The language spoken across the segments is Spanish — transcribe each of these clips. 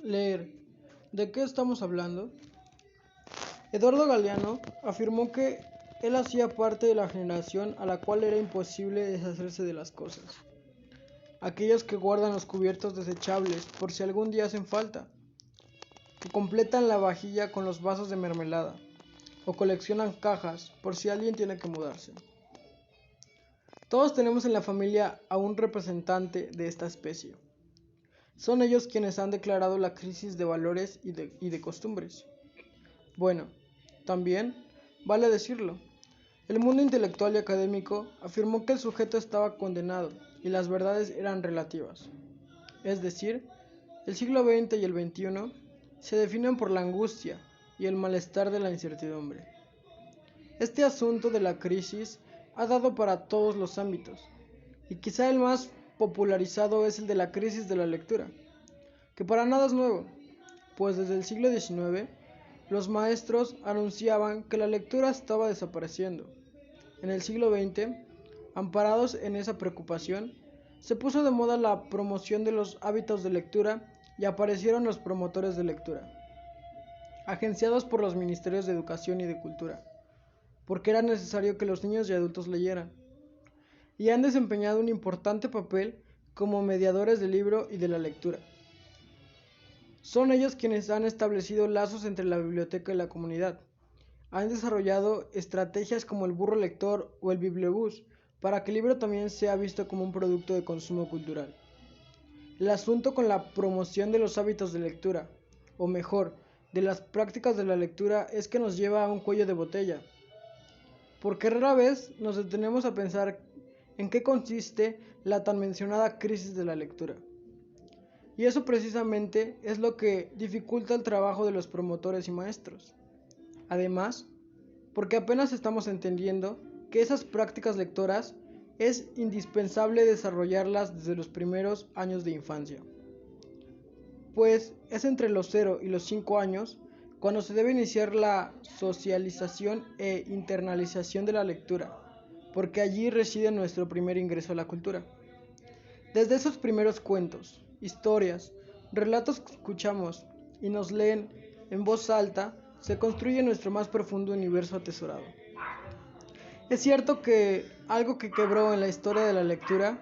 Leer. ¿De qué estamos hablando? Eduardo Galeano afirmó que él hacía parte de la generación a la cual era imposible deshacerse de las cosas. Aquellos que guardan los cubiertos desechables por si algún día hacen falta, que completan la vajilla con los vasos de mermelada, o coleccionan cajas por si alguien tiene que mudarse. Todos tenemos en la familia a un representante de esta especie. Son ellos quienes han declarado la crisis de valores y de costumbres. Bueno, también, vale decirlo, el mundo intelectual y académico afirmó que el sujeto estaba condenado y las verdades eran relativas. Es decir, el siglo XX y el XXI se definen por la angustia y el malestar de la incertidumbre. Este asunto de la crisis ha dado para todos los ámbitos, y quizá el más popularizado es el de la crisis de la lectura, que para nada es nuevo, pues desde el siglo XIX los maestros anunciaban que la lectura estaba desapareciendo. En el siglo XX, amparados en esa preocupación, se puso de moda la promoción de los hábitos de lectura y aparecieron los promotores de lectura, agenciados por los ministerios de Educación y de Cultura, porque era necesario que los niños y adultos leyeran, y han desempeñado un importante papel como mediadores del libro y de la lectura. Son ellos quienes han establecido lazos entre la biblioteca y la comunidad. Han desarrollado estrategias como el burro lector o el bibliobús para que el libro también sea visto como un producto de consumo cultural. El asunto con la promoción de los hábitos de lectura, o mejor, de las prácticas de la lectura, es que nos lleva a un cuello de botella, porque rara vez nos detenemos a pensar en qué consiste la tan mencionada crisis de la lectura. Y eso precisamente es lo que dificulta el trabajo de los promotores y maestros. Además, porque apenas estamos entendiendo que esas prácticas lectoras es indispensable desarrollarlas desde los primeros años de infancia, pues es entre los 0 y los 5 años cuando se debe iniciar la socialización e internalización de la lectura, porque allí reside nuestro primer ingreso a la cultura. Desde esos primeros cuentos, historias, relatos que escuchamos y nos leen en voz alta, se construye nuestro más profundo universo atesorado. Es cierto que algo que quebró en la historia de la lectura,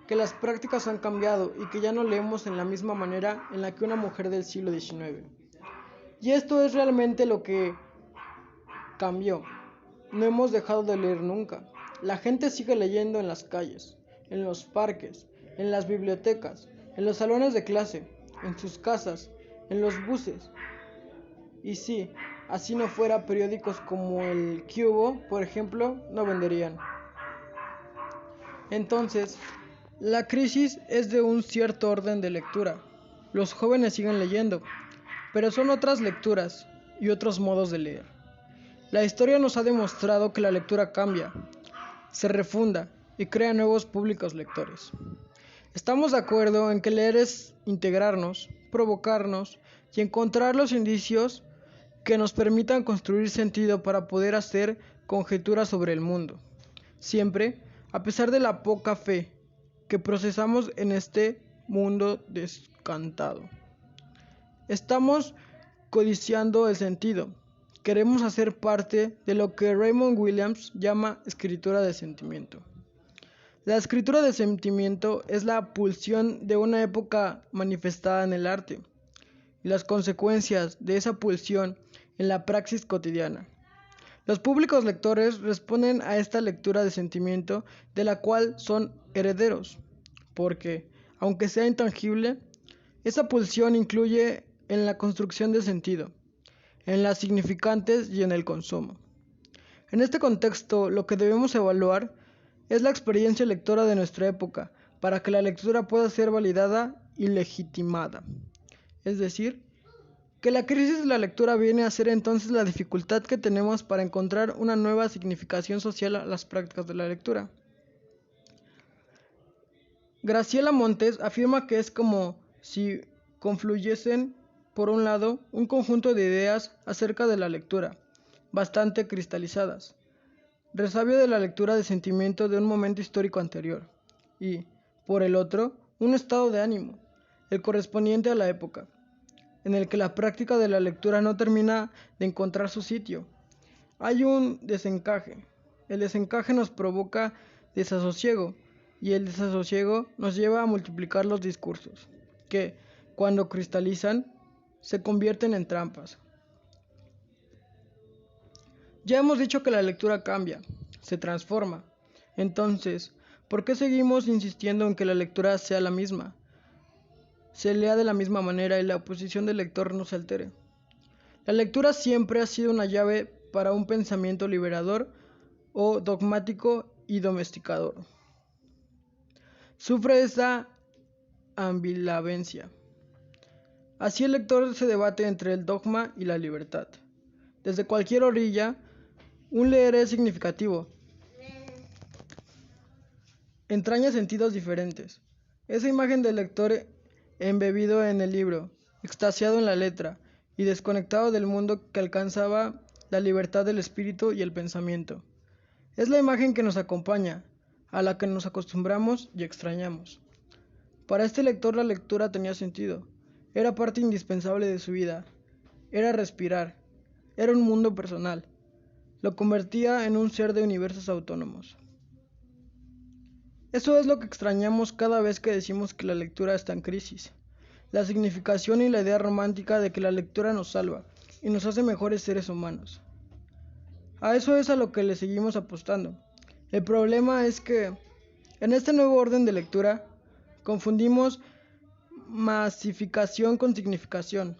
que las prácticas han cambiado y que ya no leemos en la misma manera en la que una mujer del siglo XIX. Y esto es realmente lo que cambió. No hemos dejado de leer nunca. La gente sigue leyendo en las calles, en los parques, en las bibliotecas, en los salones de clase, en sus casas, en los buses. Y si así no fuera, periódicos como el Cubo, por ejemplo, no venderían. Entonces, la crisis es de un cierto orden de lectura. Los jóvenes siguen leyendo, pero son otras lecturas y otros modos de leer. La historia nos ha demostrado que la lectura cambia, se refunda y crea nuevos públicos lectores. Estamos de acuerdo en que leer es integrarnos, provocarnos y encontrar los indicios que nos permitan construir sentido para poder hacer conjeturas sobre el mundo, siempre a pesar de la poca fe que procesamos en este mundo descantado. Estamos codiciando el sentido. Queremos hacer parte de lo que Raymond Williams llama escritura de sentimiento. La escritura de sentimiento es la pulsión de una época manifestada en el arte y las consecuencias de esa pulsión en la praxis cotidiana. Los públicos lectores responden a esta lectura de sentimiento de la cual son herederos, porque, aunque sea intangible, esa pulsión incluye en la construcción de sentido, en las significantes y en el consumo. En este contexto, lo que debemos evaluar es la experiencia lectora de nuestra época, para que la lectura pueda ser validada y legitimada. Es decir, que la crisis de la lectura viene a ser entonces la dificultad que tenemos para encontrar una nueva significación social a las prácticas de la lectura. Graciela Montes afirma que es como si confluyesen, por un lado, un conjunto de ideas acerca de la lectura, bastante cristalizadas, resabio de la lectura de sentimiento de un momento histórico anterior, y, por el otro, un estado de ánimo, el correspondiente a la época, en el que la práctica de la lectura no termina de encontrar su sitio. Hay un desencaje. El desencaje nos provoca desasosiego y el desasosiego nos lleva a multiplicar los discursos, que, cuando cristalizan, se convierten en trampas. Ya hemos dicho que la lectura cambia, se transforma. Entonces, ¿por qué seguimos insistiendo en que la lectura sea la misma? Se lea de la misma manera y la posición del lector no se altere. La lectura siempre ha sido una llave para un pensamiento liberador o dogmático y domesticador. Sufre esa ambivalencia. Así el lector se debate entre el dogma y la libertad. Desde cualquier orilla, un leer es significativo. Entraña sentidos diferentes. Esa imagen del lector embebido en el libro, extasiado en la letra y desconectado del mundo que alcanzaba la libertad del espíritu y el pensamiento. Es la imagen que nos acompaña, a la que nos acostumbramos y extrañamos. Para este lector la lectura tenía sentido, era parte indispensable de su vida, era respirar, era un mundo personal, lo convertía en un ser de universos autónomos. Eso es lo que extrañamos cada vez que decimos que la lectura está en crisis. La significación y la idea romántica de que la lectura nos salva y nos hace mejores seres humanos. A eso es a lo que le seguimos apostando. El problema es que, en este nuevo orden de lectura, confundimos masificación con significación,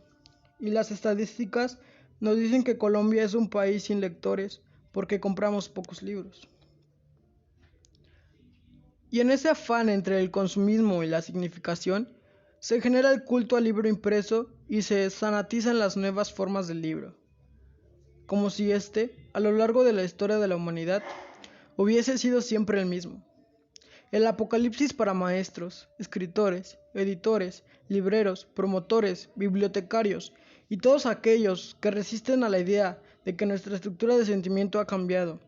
y las estadísticas nos dicen que Colombia es un país sin lectores porque compramos pocos libros. Y en ese afán entre el consumismo y la significación, se genera el culto al libro impreso y se sanatizan las nuevas formas del libro, como si a lo largo de la historia de la humanidad, hubiese sido siempre el mismo. El apocalipsis para maestros, escritores, editores, libreros, promotores, bibliotecarios y todos aquellos que resisten a la idea de que nuestra estructura de sentimiento ha cambiado,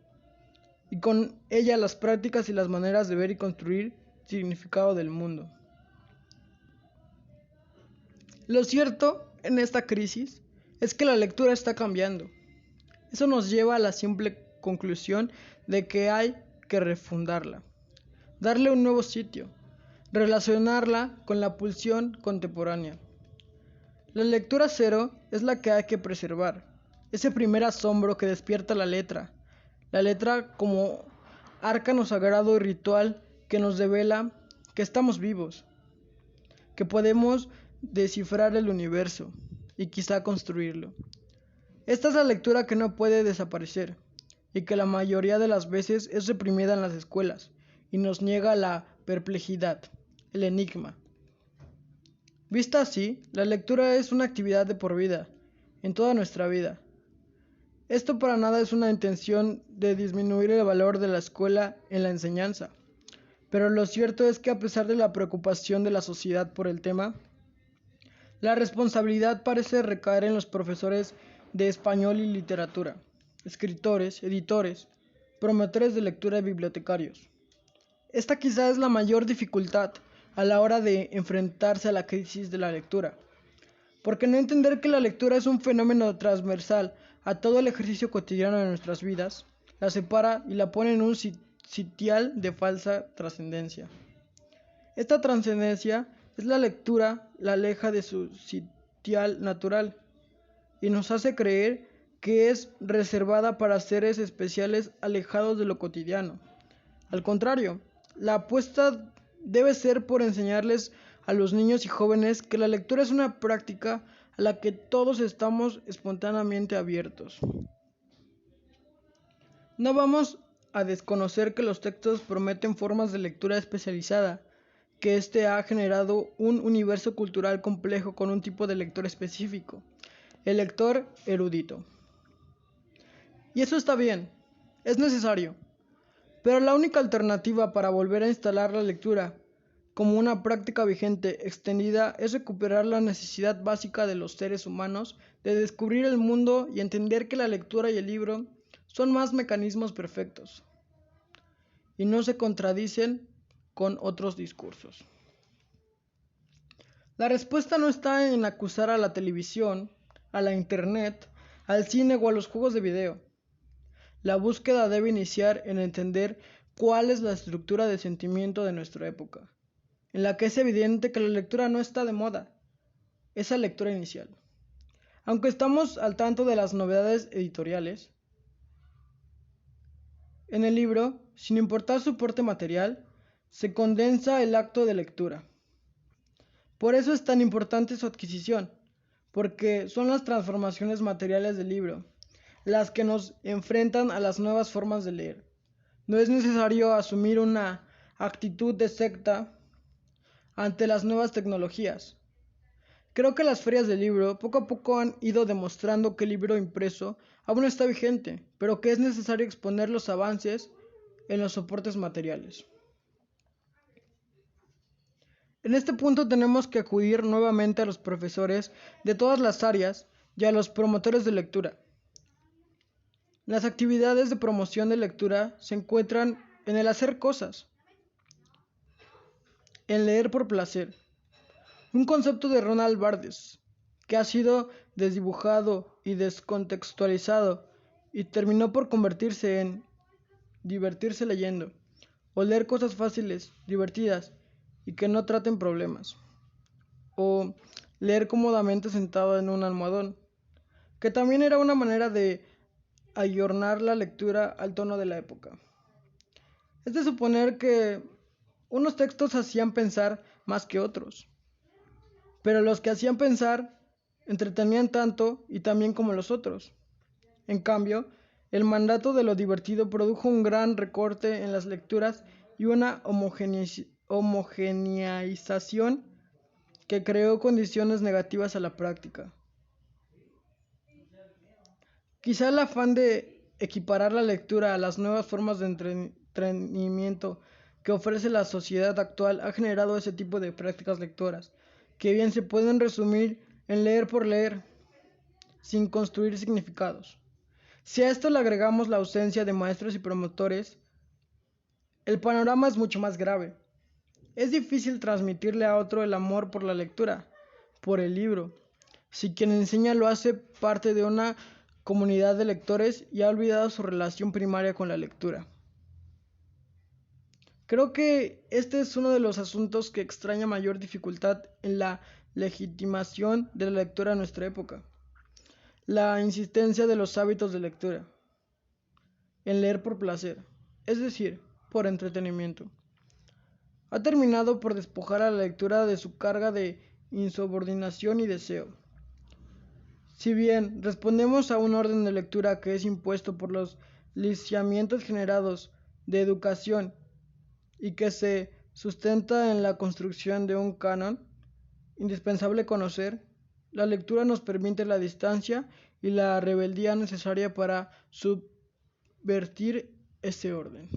y con ella las prácticas y las maneras de ver y construir significado del mundo. Lo cierto en esta crisis es que la lectura está cambiando. Eso nos lleva a la simple conclusión de que hay que refundarla, darle un nuevo sitio, relacionarla con la pulsión contemporánea. La lectura cero es la que hay que preservar, ese primer asombro que despierta la letra como arcano sagrado y ritual que nos devela que estamos vivos, que podemos descifrar el universo y quizá construirlo. Esta es la lectura que no puede desaparecer y que la mayoría de las veces es reprimida en las escuelas y nos niega la perplejidad, el enigma. Vista así, la lectura es una actividad de por vida, en toda nuestra vida. Esto para nada es una intención de disminuir el valor de la escuela en la enseñanza, pero lo cierto es que a pesar de la preocupación de la sociedad por el tema, la responsabilidad parece recaer en los profesores de español y literatura, escritores, editores, promotores de lectura y bibliotecarios. Esta quizá es la mayor dificultad a la hora de enfrentarse a la crisis de la lectura, porque no entender que la lectura es un fenómeno transversal a todo el ejercicio cotidiano de nuestras vidas, la separa y la pone en un sitial de falsa trascendencia. Esta trascendencia es la lectura, la aleja de su sitial natural y nos hace creer que es reservada para seres especiales alejados de lo cotidiano. Al contrario, la apuesta debe ser por enseñarles a los niños y jóvenes que la lectura es una práctica a la que todos estamos espontáneamente abiertos. No vamos a desconocer que los textos prometen formas de lectura especializada, que ha generado un universo cultural complejo con un tipo de lector específico, el lector erudito. Y eso está bien, es necesario, pero la única alternativa para volver a instalar la lectura como una práctica vigente extendida es recuperar la necesidad básica de los seres humanos de descubrir el mundo y entender que la lectura y el libro son más mecanismos perfectos y no se contradicen con otros discursos. La respuesta no está en acusar a la televisión, a la internet, al cine o a los juegos de video. La búsqueda debe iniciar en entender cuál es la estructura de sentimiento de nuestra época, en la que es evidente que la lectura no está de moda, esa lectura inicial. Aunque estamos al tanto de las novedades editoriales, en el libro, sin importar su porte material, se condensa el acto de lectura. Por eso es tan importante su adquisición, porque son las transformaciones materiales del libro las que nos enfrentan a las nuevas formas de leer. No es necesario asumir una actitud de secta ante las nuevas tecnologías. Creo que las ferias del libro poco a poco han ido demostrando que el libro impreso aún está vigente, pero que es necesario exponer los avances en los soportes materiales. En este punto tenemos que acudir nuevamente a los profesores de todas las áreas y a los promotores de lectura. Las actividades de promoción de lectura se encuentran en el hacer cosas, en leer por placer. Un concepto de Ronald Barthes, que ha sido desdibujado y descontextualizado y terminó por convertirse en divertirse leyendo, o leer cosas fáciles, divertidas y que no traten problemas, o leer cómodamente sentado en un almohadón, que también era una manera de ayornar la lectura al tono de la época. Es de suponer que unos textos hacían pensar más que otros, pero los que hacían pensar entretenían tanto y también como los otros. En cambio, el mandato de lo divertido produjo un gran recorte en las lecturas y una homogeneización que creó condiciones negativas a la práctica. Quizá el afán de equiparar la lectura a las nuevas formas de entretenimiento que ofrece la sociedad actual ha generado ese tipo de prácticas lectoras, que bien se pueden resumir en leer por leer, sin construir significados. Si a esto le agregamos la ausencia de maestros y promotores, el panorama es mucho más grave. Es difícil transmitirle a otro el amor por la lectura, por el libro, si quien enseña lo hace parte de una comunidad de lectores y ha olvidado su relación primaria con la lectura. Creo que este es uno de los asuntos que extraña mayor dificultad en la legitimación de la lectura en nuestra época. La insistencia de los hábitos de lectura, en leer por placer, es decir, por entretenimiento, ha terminado por despojar a la lectura de su carga de insubordinación y deseo. Si bien respondemos a un orden de lectura que es impuesto por los lineamientos generados de educación y que se sustenta en la construcción de un canon indispensable conocer, la lectura nos permite la distancia y la rebeldía necesaria para subvertir ese orden.